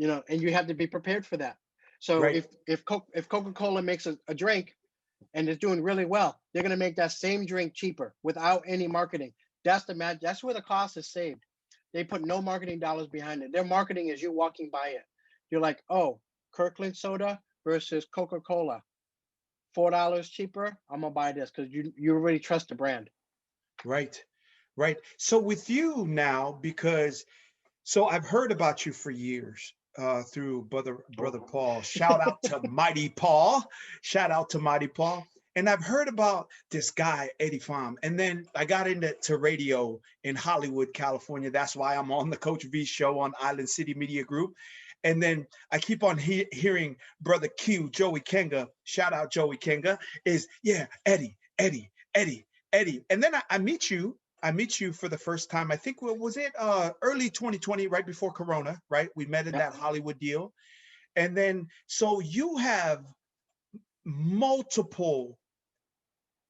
and you have to be prepared for that. So Right. if Coca-Cola makes a drink and is doing really well, they're going to make that same drink cheaper without any marketing. That's where the cost is saved. They put no marketing dollars behind it. Their marketing is you walking by it. You're like, oh, Kirkland soda versus Coca-Cola, $4 cheaper. I'm gonna buy this because you already trust the brand. Right. Right. So with you now, because so I've heard about you for years through brother Oh, Paul. Shout out to Mighty Paul. Shout out to Mighty Paul. And I've heard about this guy Eddy Pham. And then I got into radio in Hollywood, California. That's why I'm on the Coach V show on Island City Media Group. And then I keep on hearing brother Q, Joey Kenga. Shout out Joey Kenga. Is yeah, Eddy, Eddy, Eddy, Eddy. And then I meet you for the first time. I think was it early 2020, right before Corona, right? We met in yeah. that Hollywood deal. And then so you have multiple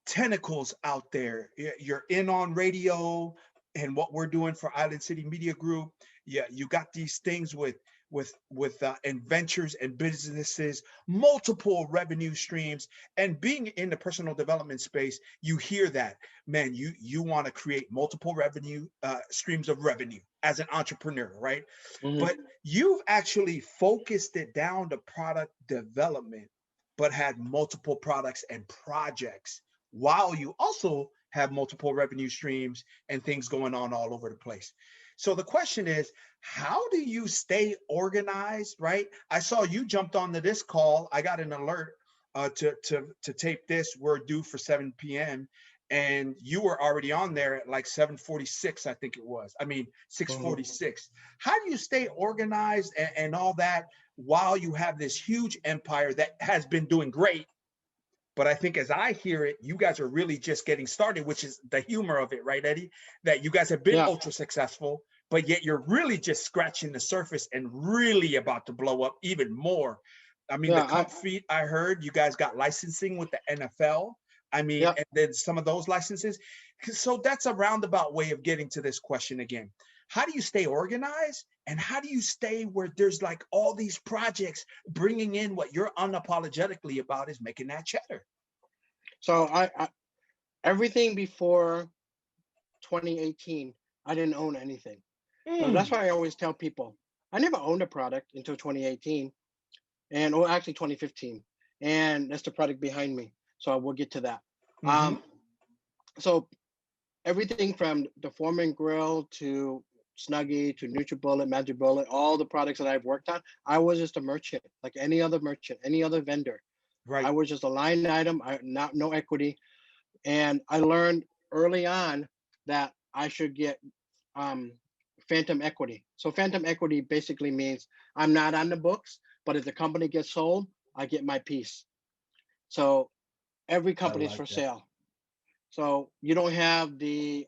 tentacles out there. You're in on radio and what we're doing for Island City Media Group. Yeah, you got these things with ventures and businesses, multiple revenue streams, and being in the personal development space, you hear that, man. You want to create multiple revenue streams of revenue as an entrepreneur, right? Mhm. But you've actually focused it down to product development, but had multiple products and projects while you also have multiple revenue streams and things going on all over the place. So the question is, how do you stay organized, right? I saw you jumped onto this call. I got an alert to tape this. We're due for 7 p.m. And you were already on there at like 7:46, I think it was. I mean, Mhm. 6:46. How do you stay organized and all that while you have this huge empire that has been doing great? But I think as I hear it, you guys are really just getting started, which is the humor of it, right, Eddy? That you guys have been Yeah, ultra successful, but yet you're really just scratching the surface and really about to blow up even more. I mean, the yeah, comfy, I heard you guys got licensing with the NFL. I mean, yeah. and then some of those licenses. So that's a roundabout way of getting to this question again. How do you stay organized? And how do you stay where there's like all these projects bringing in what you're unapologetically about is making that cheddar? So I everything before 2018, I didn't own anything. So that's Mm, why I always tell people I never owned a product until 2018, and or actually 2015, and that's the product behind me. So I will get to that. mm-hmm, Um, so everything from the Foreman grill to Snuggie to NutriBullet, Magic Bullet, all the products that I've worked on, I was just a merchant, like any other merchant, any other vendor. I right. was just a line item, not no equity, and I learned early on that I should get um, phantom equity. So phantom equity basically means I'm not on the books, but if the company gets sold, I get my piece. So every I company is like for that. sale. So you don't have the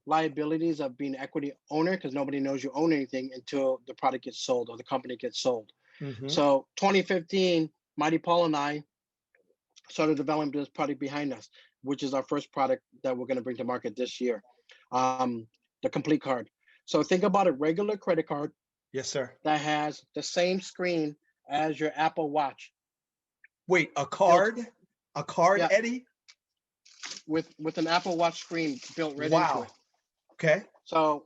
liabilities of being an equity owner because nobody knows you own anything until the product gets sold or the company gets sold. Mm-hmm. So 2015, Mighty Paul and I started developing this product behind us, which is our first product that we're going to bring to market this year, um, the complete card. So think about a regular credit card Yes, sir. that has the same screen as your Apple Watch Wait, built, a card, yeah, Eddy? with an Apple Watch screen built right into Wow. it. Okay. So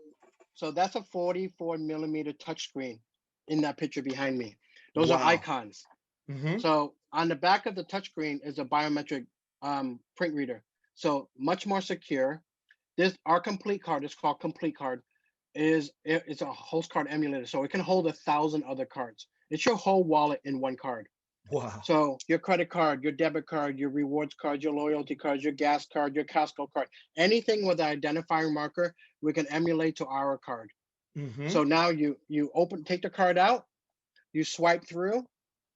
that's a 44 millimeter touchscreen in that picture behind me. Those are Wow. icons. Mm-hmm. So on the back of the touchscreen is a biometric print reader. So much more secure. This our complete card is called complete card. It's a host card emulator, so it can hold 1,000 other cards. It's your whole wallet in one card. Wow. So your credit card, your debit card, your rewards card, your loyalty card, your gas card, your Costco card, anything with an identifying marker, we can emulate to our card. Mm-hmm. So now take the card out, you swipe through,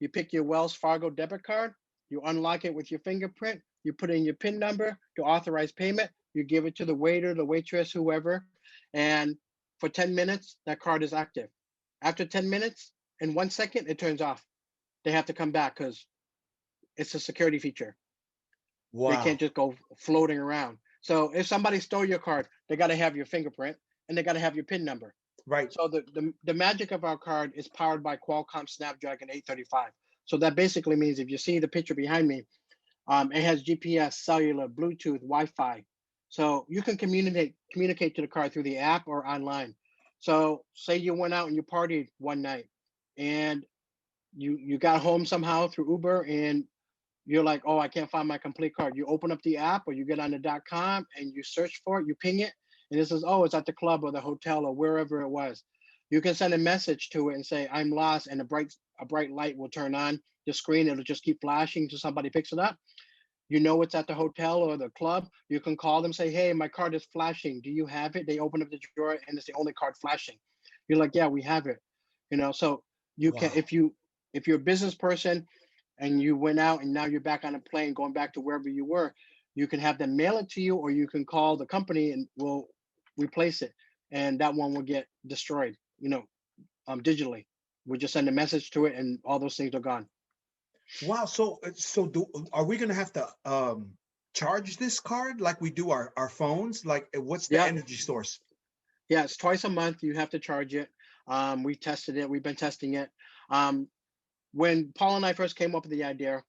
you pick your Wells Fargo debit card, you unlock it with your fingerprint, you put in your PIN number to authorize payment, you give it to the waiter, the waitress, whoever, and for 10 minutes, that card is active. After 10 minutes, in 1 second, it turns off. They have to come back because it's a security feature. They can't Wow. just go floating around. So if somebody stole your card, they got to have your fingerprint and they got to have your PIN number. Right. So the magic of our card is powered by Qualcomm Snapdragon 835. So that basically means if you see the picture behind me, it has GPS, cellular, Bluetooth, Wi-Fi. So you can communicate to the card through the app or online. So say you went out and you partied one night and you got home somehow through Uber and you're like, oh, I can't find my complete card. You open up the app or you get on the .com and you search for it, you ping it, and it says, oh, it's at the club or the hotel or wherever it was. You can send a message to it and say, I'm lost, and a bright light will turn on the screen. It'll just keep flashing till somebody picks it up. You know it's at the hotel or the club. You can call them, say, hey, my card is flashing. Do you have it? They open up the drawer and it's the only card flashing. You're like, yeah, we have it. So you can, Wow. if you're a business person and you went out and now you're back on a plane going back to wherever you were, you can have them mail it to you, or you can call the company and we'll replace it. And that one will get destroyed, digitally. We just send a message to it and all those things are gone. Wow. Are we gonna have to charge this card like we do our phones? Like, what's the Yeah. energy source? Yeah, it's twice a month. You have to charge it. We tested it. We've been testing it. When Paul and I first came up with the idea,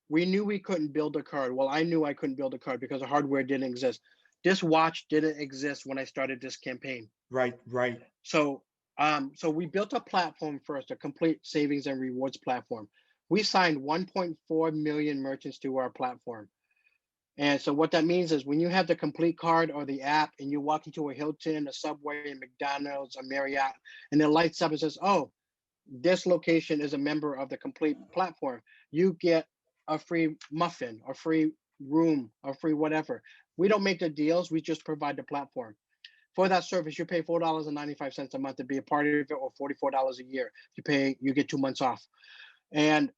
we knew we couldn't build a card. Well, I knew I couldn't build a card because the hardware didn't exist. This watch didn't exist when I started this campaign. Right, right. So, so we built a platform first, a complete savings and rewards platform. We signed 1.4 million merchants to our platform. And so what that means is when you have the complete card or the app and you walk into a Hilton, a Subway, a McDonald's, a Marriott, and it lights up and says, oh, this location is a member of the complete platform, you get a free muffin, a free room, a free whatever. We don't make the deals. We just provide the platform. For that service, you pay $4.95 a month to be a part of it, or $44 a year. You get 2 months off. And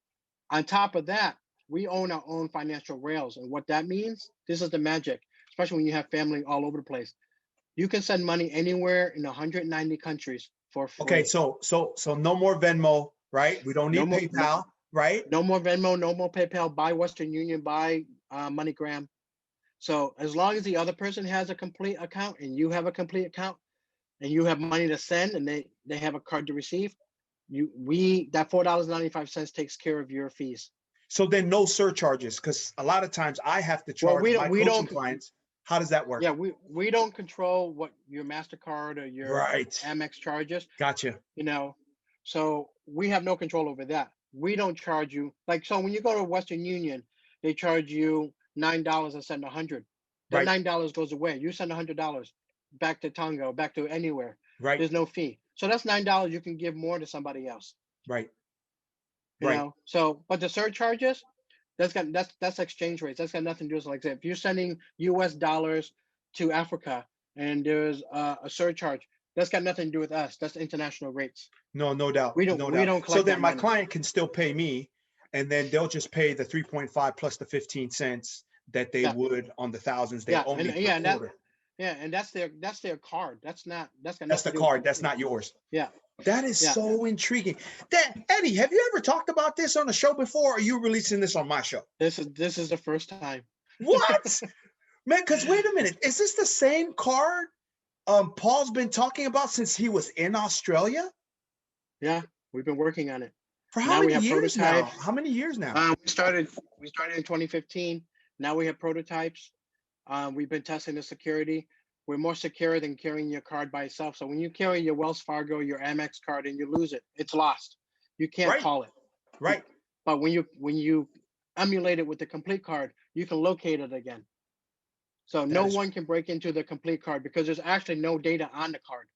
on top of that, we own our own financial rails. And what that means, this is the magic, especially when you have family all over the place. You can send money anywhere in 190 countries for free. Okay, so no more Venmo, right? We don't need PayPal, right? No more Venmo, no more PayPal, buy Western Union, buy MoneyGram. So as long as the other person has a complete account and you have a complete account and you have money to send and they have a card to receive, that $4.95 takes care of your fees. So then no surcharges, because a lot of times I have to charge my coaching clients. How does that work? Yeah, we don't control what your MasterCard or your Amex charges. Gotcha. So we have no control over that. We don't charge you. So when you go to Western Union, they charge you $9 and send 100. That $9 goes away. You send $100 back to Tonga, back to anywhere. Right. There's no fee. So that's $9 you can give more to somebody else. Right. So, but the surcharges, that's exchange rates. That's got nothing to do with, like, if you're sending US dollars to Africa and there's a surcharge, that's got nothing to do with us. That's international rates. No doubt. We don't collect. So then my client can still pay me, and then they'll just pay the 3.5 plus the 15 cents that they would on the thousands they owe me per quarter. And that's their card. That's the card. That's not yours. Yeah. That is so intriguing. Eddy, have you ever talked about this on the show before? Or are you releasing this on my show? This is the first time. What? Man, because wait a minute. Is this the same card Paul's been talking about since he was in Australia? Yeah, we've been working on it. For how many years now? How many years now? We started in 2015. Now we have prototypes. We've been testing the security. We're more secure than carrying your card by itself. So when you carry your Wells Fargo, your Amex card, and you lose it, it's lost. You can't call it. Right. But when you emulate it with the complete card, you can locate it again. So no one can break into the complete card because there's actually no data on the card.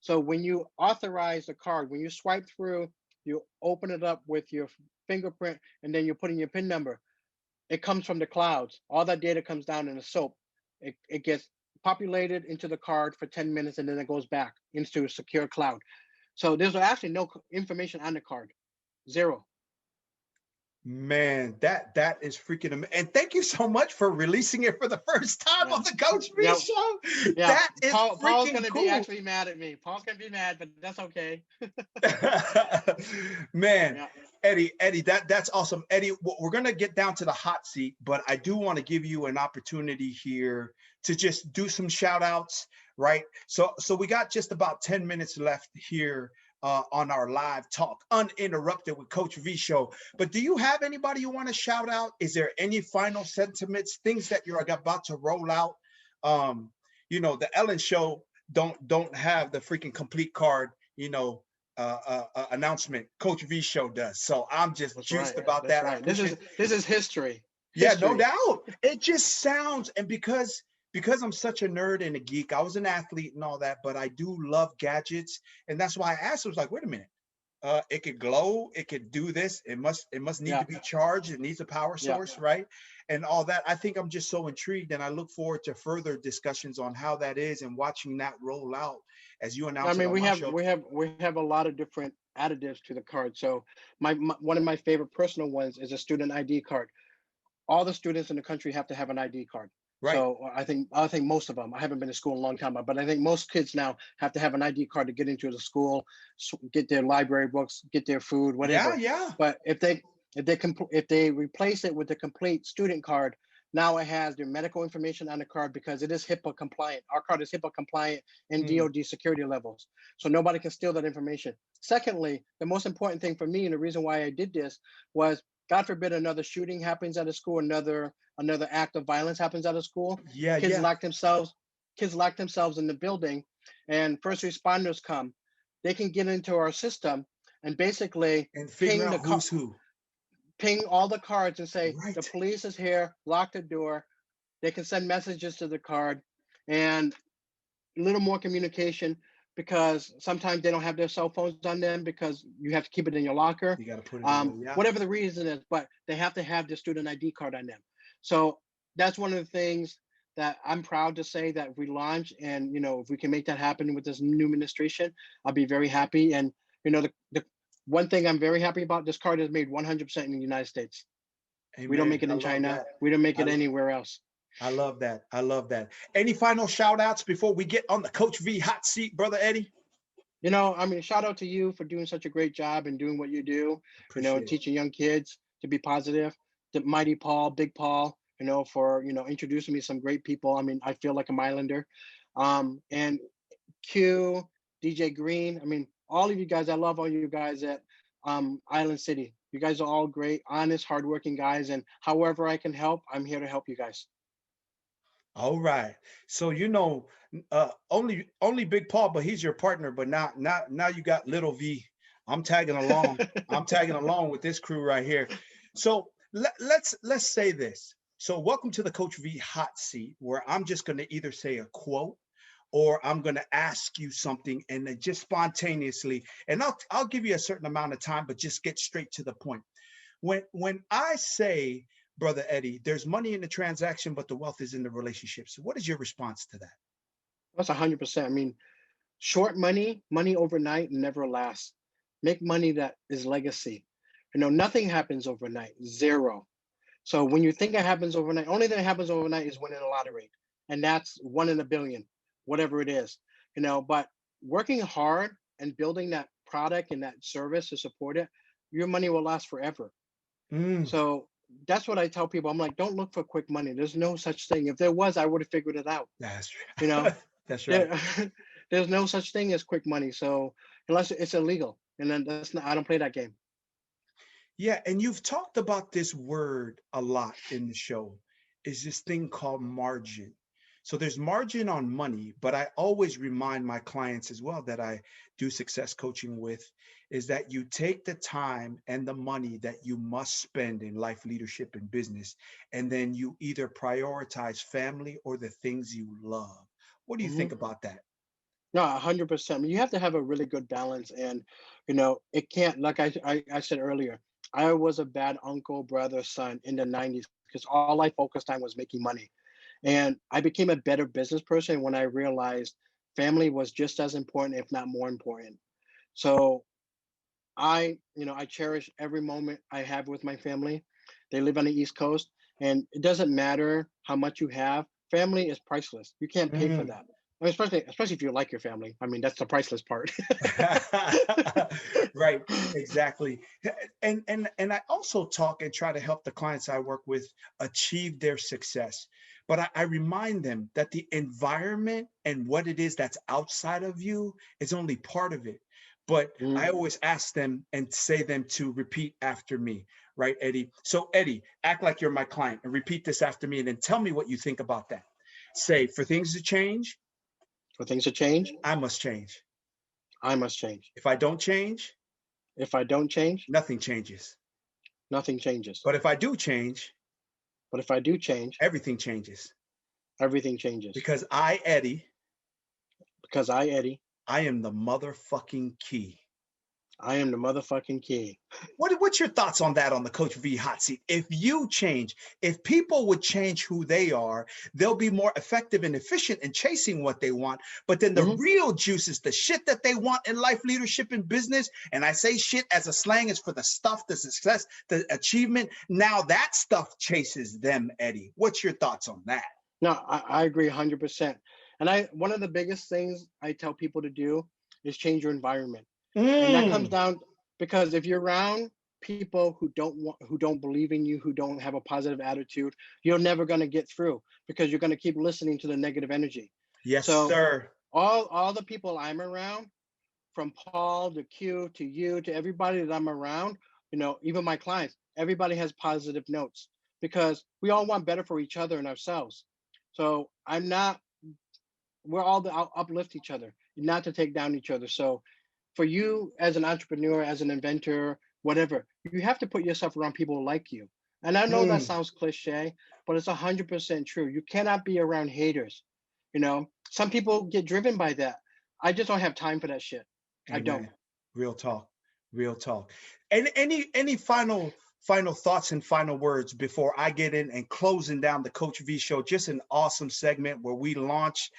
So when you authorize the card, when you swipe through, you open it up with your fingerprint, and then you put in your PIN number. It comes from the clouds. All that data comes down in a soap. It gets populated into the card for 10 minutes, and then it goes back into a secure cloud. So there's actually no information on the card. Zero. Man, that is freaking amazing. And thank you so much for releasing it for the first time on the Coach V show. Yeah. That is Paul's going to cool. be actually mad at me. Paul's going to be mad, but that's okay. Man, Eddy, that's awesome. Eddy, we're going to get down to the hot seat, but I do want to give you an opportunity here to just do some shout outs, right? So we got just about 10 minutes left here on our live talk, Uninterrupted with Coach V show. But do you have anybody you want to shout out? Is there any final sentiments, things that you're about to roll out? Um, the Ellen show don't have the freaking complete card, announcement. Coach V show does. So I'm just That's right. juiced about That's that. I right. appreciate. This is history. Yeah, no History. doubt. It just sounds, and because I'm such a nerd and a geek, I was an athlete and all that, but I do love gadgets, and that's why I asked. I was like, wait a minute, it could glow, it could do this, it must need to Yeah. be charged, it needs a power Yeah. source, right? And all that. I think I'm just so intrigued, and I look forward to further discussions on how that is and watching that roll out as you I announce it mean, on my show. we have a lot of different additives to the card. So my one of my favorite personal ones is a student ID card. All the students in the country have to have an ID card. Right. So I think most of them. I haven't been to school in a long time, but I think most kids now have to have an ID card to get into the school, get their library books, get their food, Yeah, whatever. yeah. But if they replace it with the complete student card, now it has their medical information on the card because it is HIPAA compliant. Our card is HIPAA compliant and Mm, DoD security levels, so nobody can steal that information. Secondly, the most important thing for me and the reason why I did this was, God forbid another shooting happens at a school, another act of violence happens at a school, yeah, kids yeah. lock themselves kids lock themselves in the building, and first responders come. They can get into our system and basically And figure ping out the car who's who. ping all the cards and say the Right. police is here, lock the door. They can send messages to the card, and a little more communication, because sometimes they don't have their cell phones on them because you have to keep it in your locker, You got to put it in there. Yeah. whatever the reason is, but they have to have the student ID card on them. So that's one of the things that I'm proud to say that we launched. And if we can make that happen with this new administration, I'll be very happy. And the one thing I'm very happy about, this card is made 100% in the United States. We don't Amen. make it I in love China. that. We don't make I, it anywhere else. I love that. I love that. Any final shout outs before we get on the Coach V hot seat, Brother Eddie? I mean, shout out to you for doing such a great job and doing what you do, Appreciate it. teaching young kids to be positive. To Mighty Paul, Big Paul, for, introducing me to some great people. I mean, I feel like I'm Islander. And Q, DJ Green. I mean, all of you guys, I love all you guys at Island City. You guys are all great, honest, hardworking guys. And however I can help, I'm here to help you guys. All right. So only Big Paul, but he's your partner. But now you got Little V. I'm tagging along. I'm tagging along with this crew right here. So let's say this. So welcome to the Coach V hot seat, where I'm just going to either say a quote or I'm going to ask you something, and then just spontaneously, and I'll give you a certain amount of time, but just get straight to the point. When I say, Brother Eddie, there's money in the transaction, but the wealth is in the relationships. What is your response to that? That's 100%. I mean, short money overnight never lasts. Make money that is legacy. Nothing happens overnight, zero. So when you think it happens overnight, only thing that happens overnight is winning a lottery. And that's 1 in a billion, whatever it is. But working hard and building that product and that service to support it, your money will last forever. Mm, So that's what I tell people. I'm like, don't look for quick money. There's no such thing. If there was, I would have figured it out. that's You right. know, That's right. there, there's no such thing as quick money. So unless it's illegal, and then I don't play that game. Yeah, and you've talked about this word a lot in the show, is this thing called margin. So there's margin on money, but I always remind my clients as well that I do success coaching with, is that you take the time and the money that you must spend in life, leadership, and business, and then you either prioritize family or the things you love. What do you Hmm. think about that? No, 100%. I mean, you have to have a really good balance, and it can't. Like I said earlier, I was a bad uncle, brother, son in the '90s because all I focused on was making money, and I became a better business person when I realized family was just as important, if not more important. So I cherish every moment I have with my family. They live on the East Coast, and it doesn't matter how much you have. Family is priceless. You can't pay for Mm. that. I mean, especially if you like your family. I mean, that's the priceless part. Right, exactly. And I also talk and try to help the clients I work with achieve their success. But I remind them that the environment and what it is that's outside of you is only part of it. but Mhm. I always ask them and say them to repeat after me, right, Eddy? So Eddy, act like you're my client and repeat this after me and then tell me what you think about that. Say, for things to change, For things to change, I must change. I must change. If I don't change, If I don't change, nothing changes. nothing changes. But if I do change, But if I do change, everything changes. everything changes. Because I, Eddy, Because I, Eddy, I am the motherfucking key. I am the motherfucking key. What's your thoughts on that on the Coach V hot seat? If you change, if people would change who they are, they'll be more effective and efficient in chasing what they want. But then the Mhm. real juices, the shit that they want in life, leadership, and business, and I say shit as a slang is for the stuff, the success, the achievement. Now that stuff chases them, Eddy. What's your thoughts on that? No, I agree 100%. And one of the biggest things I tell people to do is change your environment. And that comes Mm, down because if you're around people who don't believe in you, who don't have a positive attitude, you're never going to get through because you're going to keep listening to the negative energy. yes, So sir. all the people I'm around, from Paul to Q to you to everybody that I'm around, even my clients, everybody has positive notes because we all want better for each other and ourselves. So we're all to uplift each other, not to take down each other. So for you as an entrepreneur, as an inventor, whatever, you have to put yourself around people like you. And I know that Mm, sounds cliche, but it's 100% true. You cannot be around haters. Some people get driven by that. I just don't have time for that shit. I don't. amen. Real talk. Real talk. And any final thoughts and final words before I get in and closing down the Coach V show? Just an awesome segment where we launch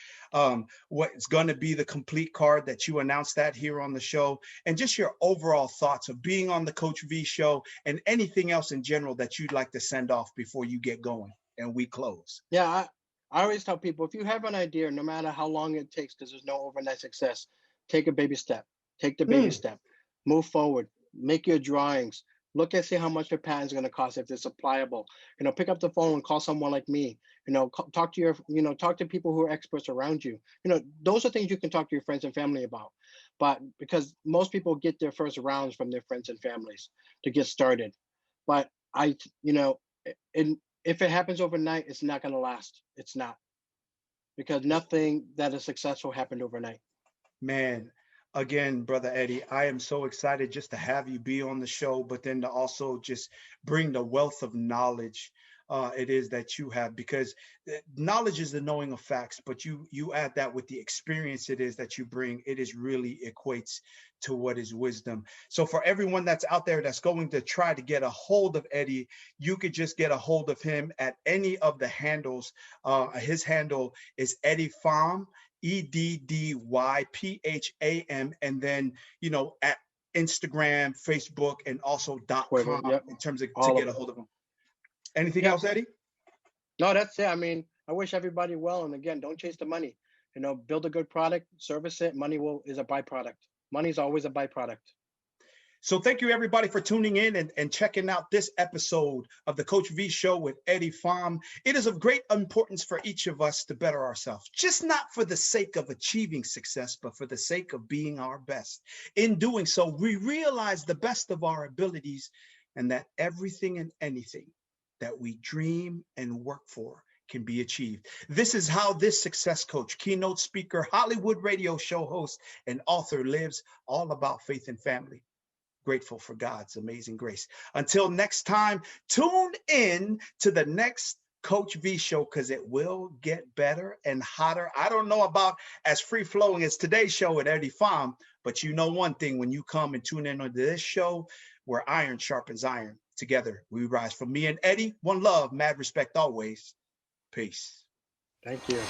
what's going to be the complete card that you announced that here on the show, and just your overall thoughts of being on the Coach V show and anything else in general that you'd like to send off before you get going and we close. Yeah, I always tell people if you have an idea, no matter how long it takes, because there's no overnight success, take a baby step. Take the baby Mm, step. Move forward. Make your drawings. Look and see how much your patent's going to cost if it's applicable. Pick up the phone and call someone like me. Talk to talk to people who are experts around you. Those are things you can talk to your friends and family about. But because most people get their first rounds from their friends and families to get started. But and if it happens overnight, it's not going to last. It's not because nothing that is successful happened overnight. man, again, brother Eddy, I am so excited just to have you be on the show, but then to also just bring the wealth of knowledge it is that you have, because knowledge is the knowing of facts, but you add that with the experience it is that you bring, it is really equates to what is wisdom. So for everyone that's out there that's going to try to get a hold of Eddy, you could just get a hold of him at any of the handles. His handle is Eddy Pham, EddyPham, and then at Instagram, Facebook, and also Twitter, .com yep, in terms of to all get of a it. hold of him. Anything Yep. else, Eddy? No, that's it. I mean, I wish everybody well. And again, don't chase the money. Build a good product, service it. Money is a byproduct. Money is always a byproduct. So thank you everybody for tuning in and checking out this episode of the Coach V Show with Eddy Pham. It is of great importance for each of us to better ourselves, just not for the sake of achieving success, but for the sake of being our best. In doing so, we realize the best of our abilities and that everything and anything that we dream and work for can be achieved. This is how this success coach, keynote speaker, Hollywood radio show host, and author lives, all about faith and family. Grateful for God's amazing grace. Until next time, tune in to the next Coach V show, because it will get better and hotter. I don't know about as free flowing as today's show at Eddy Pham, but you know one thing: when you come and tune in on this show, where iron sharpens iron, together we rise. From me and Eddy, one love, mad respect always. Peace. Thank you.